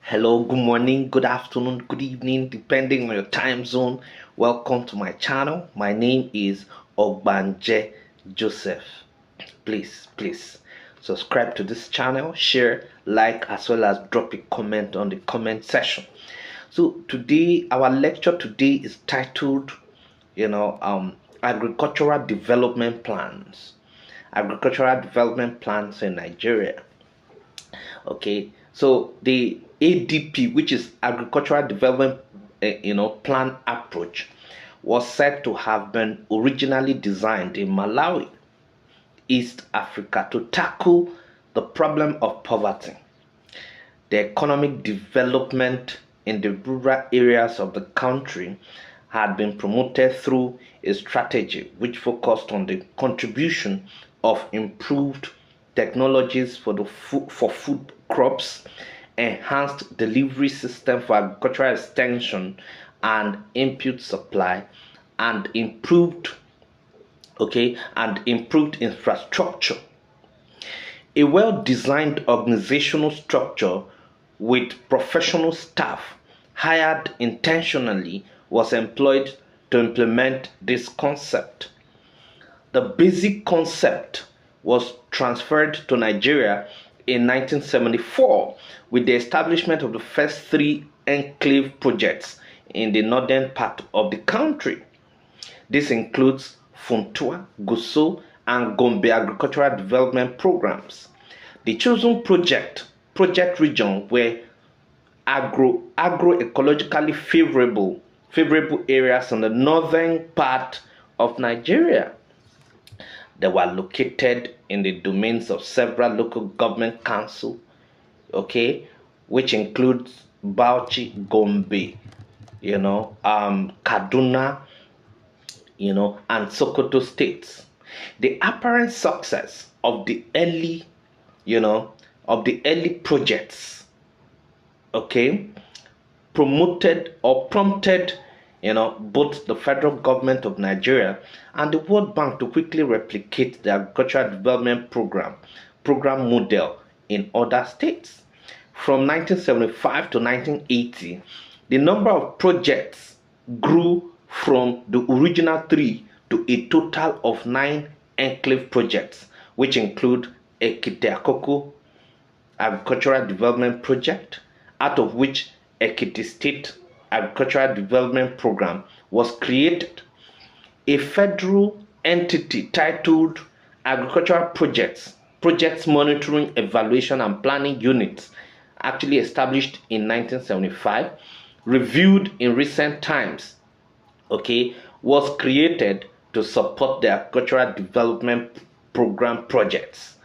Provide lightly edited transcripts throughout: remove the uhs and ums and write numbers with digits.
Hello, good morning, good afternoon, good evening, depending on your time zone. Welcome to my channel. My name is Ogbanje Joseph. Please subscribe to this channel, share, like, as well as drop a comment on the comment section. So today, our lecture today is titled, agricultural development plans. Agricultural development plans in Nigeria. Okay, so the ADP, which is Agricultural Development, Plan approach, was said to have been originally designed in Malawi, East Africa, to tackle the problem of poverty, the economic development in the rural areas of the country had been promoted through a strategy which focused on the contribution of improved technologies for food crops, enhanced delivery system for agricultural extension and input supply, and improved infrastructure. A well-designed organizational structure with professional staff hired intentionally was employed to implement this concept. The basic concept was transferred to Nigeria in 1974 with the establishment of the first 3 enclave projects in the northern part of the country. This includes Funtua, Gusau, and Gombe agricultural development programs. The chosen project region were agroecologically favorable areas in the northern part of Nigeria. They were located in the domains of several local government councils, which includes Bauchi, Gombe, Kaduna, and Sokoto states. The apparent success of the early projects, prompted both the federal government of Nigeria and the World Bank to quickly replicate the agricultural development program model in other states. From 1975 to 1980, the number of projects grew from the original 3 to a total of 9 enclave projects, which include Ekiti Akoko Agricultural Development Project, out of which Ekiti State Agricultural Development Program was created. A federal entity titled Agricultural Projects Monitoring, Evaluation and Planning Unit, actually established in 1975, reviewed in recent times, was created to support the agricultural development program projects.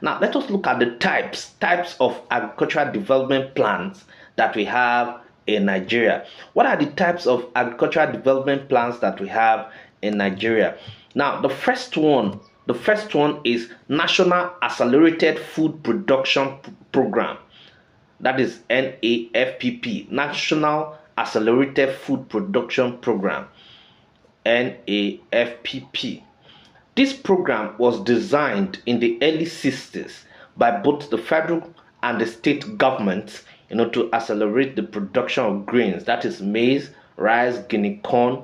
Now let us look at the types of agricultural development plans that we have in Nigeria. What are the types of agricultural development plans that we have in Nigeria? Now, the first one is National Accelerated Food Production Program. That is NAFPP, National Accelerated Food Production Program, NAFPP. This program was designed in the early 60s by both the federal and the state governments, to accelerate the production of grains, that is maize, rice, guinea corn,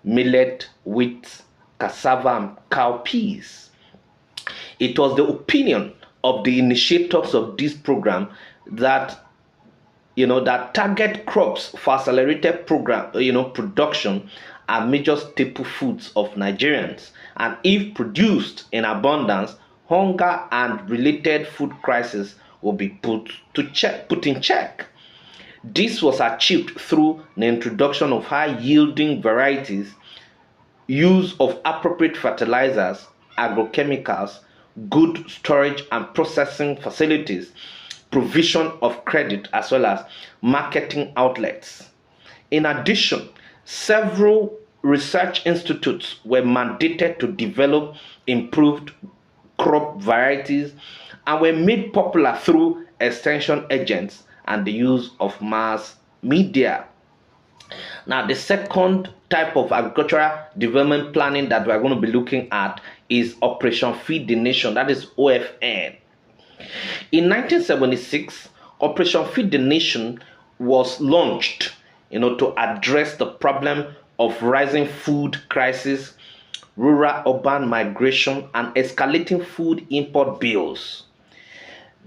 millet, wheat, cassava, and cowpeas. It was the opinion of the initiators of this program that target crops for accelerated production are major staple foods of Nigerians, and if produced in abundance, hunger and related food crisis will be put in check. This was achieved through the introduction of high-yielding varieties, use of appropriate fertilizers, agrochemicals, good storage and processing facilities, provision of credit, as well as marketing outlets. In addition, several research institutes were mandated to develop improved crop varieties and were made popular through extension agents and the use of mass media. Now, the second type of agricultural development planning that we are going to be looking at is Operation Feed the Nation, that is OFN. In 1976, Operation Feed the Nation was launched, to address the problem of rising food crisis, rural-urban migration, and escalating food import bills.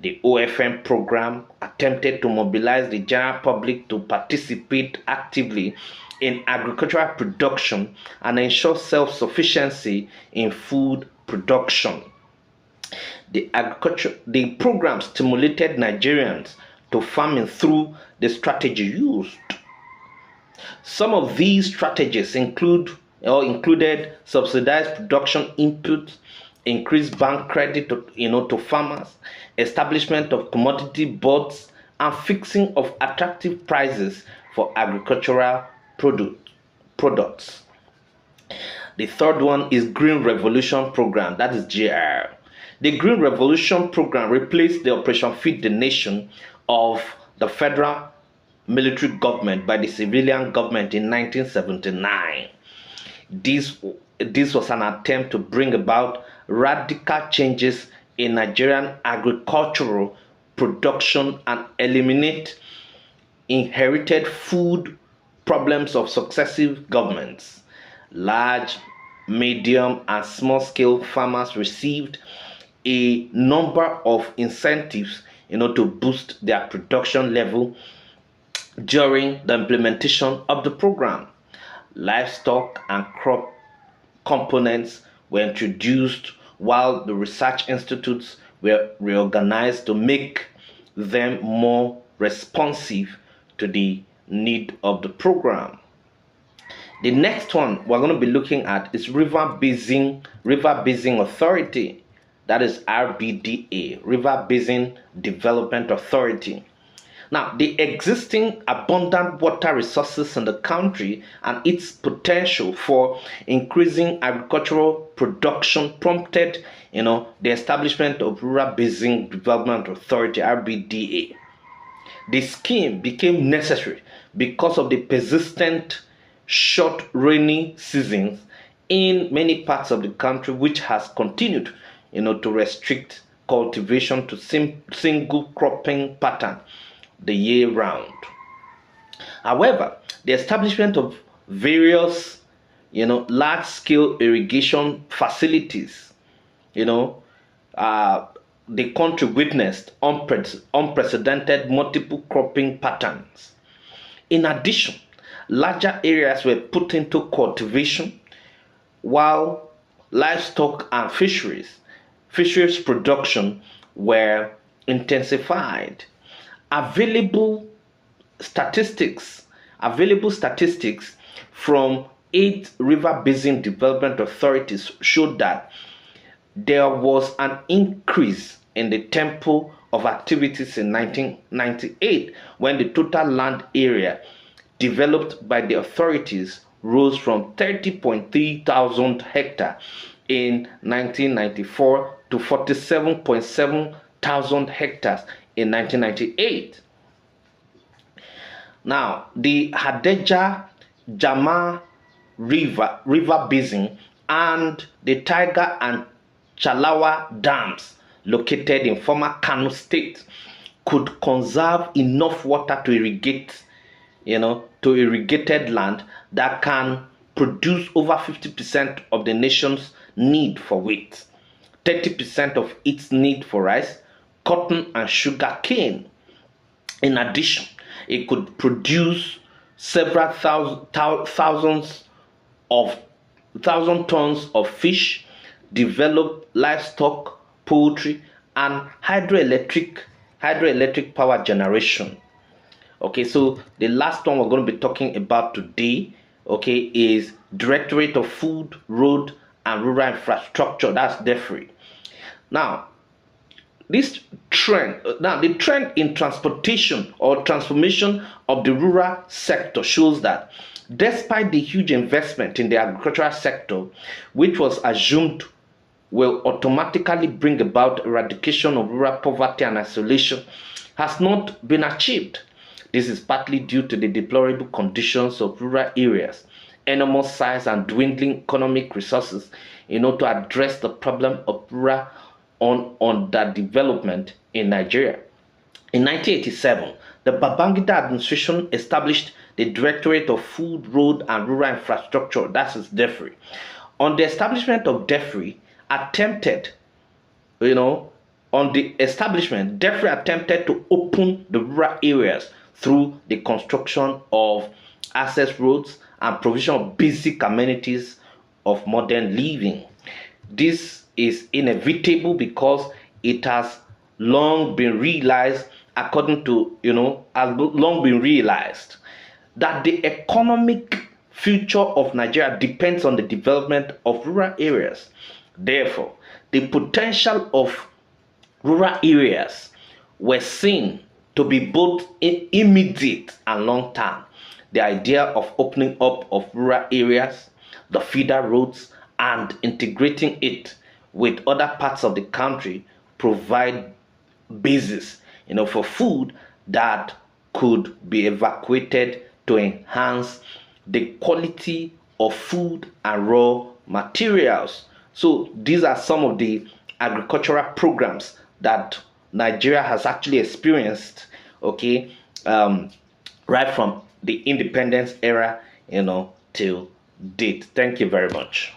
The OFM program attempted to mobilize the general public to participate actively in agricultural production and ensure self-sufficiency in food production. The program stimulated Nigerians to farming through the strategy used. Some of these strategies included subsidized production inputs, increased bank credit to farmers, establishment of commodity boards, and fixing of attractive prices for agricultural products. The third one is Green Revolution Program, that is GR. The Green Revolution Program replaced the Operation Feed the Nation of the federal military government by the civilian government in 1979. This was an attempt to bring about radical changes in Nigerian agricultural production and eliminate inherited food problems of successive governments. Large, medium, and small-scale farmers received a number of incentives, to boost their production level during the implementation of the program. Livestock and crop components were introduced, while the research institutes were reorganized to make them more responsive to the need of the program. The next one we're going to be looking at is River Basin Authority, that is RBDA, River Basin Development Authority. Now, the existing abundant water resources in the country and its potential for increasing agricultural production prompted, the establishment of Rural Basin Development Authority, RBDA. The scheme became necessary because of the persistent short rainy seasons in many parts of the country, which has continued, to restrict cultivation to single cropping pattern the year round. However, the establishment of various, large-scale irrigation facilities, the country witnessed unprecedented multiple cropping patterns. In addition, larger areas were put into cultivation, while livestock and fisheries production were intensified. Available statistics from 8 river basin development authorities showed that there was an increase in the tempo of activities in 1998, when the total land area developed by the authorities rose from 30.3 thousand hectares in 1994 to 47.7 thousand hectares in 1998. Now, the Hadeja Jama River Basin and the Tiger and Chalawa dams, located in former Kano State, could conserve enough water to irrigate, irrigated land that can produce over 50% of the nation's need for wheat, 30% of its need for rice, cotton, and sugar cane. In addition, it could produce several thousand tons of fish, develop livestock, poultry, and hydroelectric power generation. Okay, so the last one we're going to be talking about today, is Directorate of Food, Road, and Rural Infrastructure. That's DEFRI. Now, the trend in transportation or transformation of the rural sector shows that despite the huge investment in the agricultural sector, which was assumed will automatically bring about eradication of rural poverty and isolation, has not been achieved. This is partly due to the deplorable conditions of rural areas, enormous size and dwindling economic resources, to address the problem of rural underdevelopment in Nigeria. In 1987, the Babangida administration established the Directorate of Food, Road and Rural Infrastructure, that is DEFRI. On the establishment of DEFRI, attempted, you know, on the establishment, DEFRI attempted to open the rural areas through the construction of access roads and provision of basic amenities of modern living. This is inevitable because it has long been realized, according to, has long been realized that the economic future of Nigeria depends on the development of rural areas. Therefore, the potential of rural areas were seen to be both immediate and long term. The idea of opening up of rural areas, the feeder roads, and integrating it with other parts of the country provide basis, for food that could be evacuated to enhance the quality of food and raw materials. So these are some of the agricultural programs that Nigeria has actually experienced, okay, right from the independence era, till date. Thank you very much.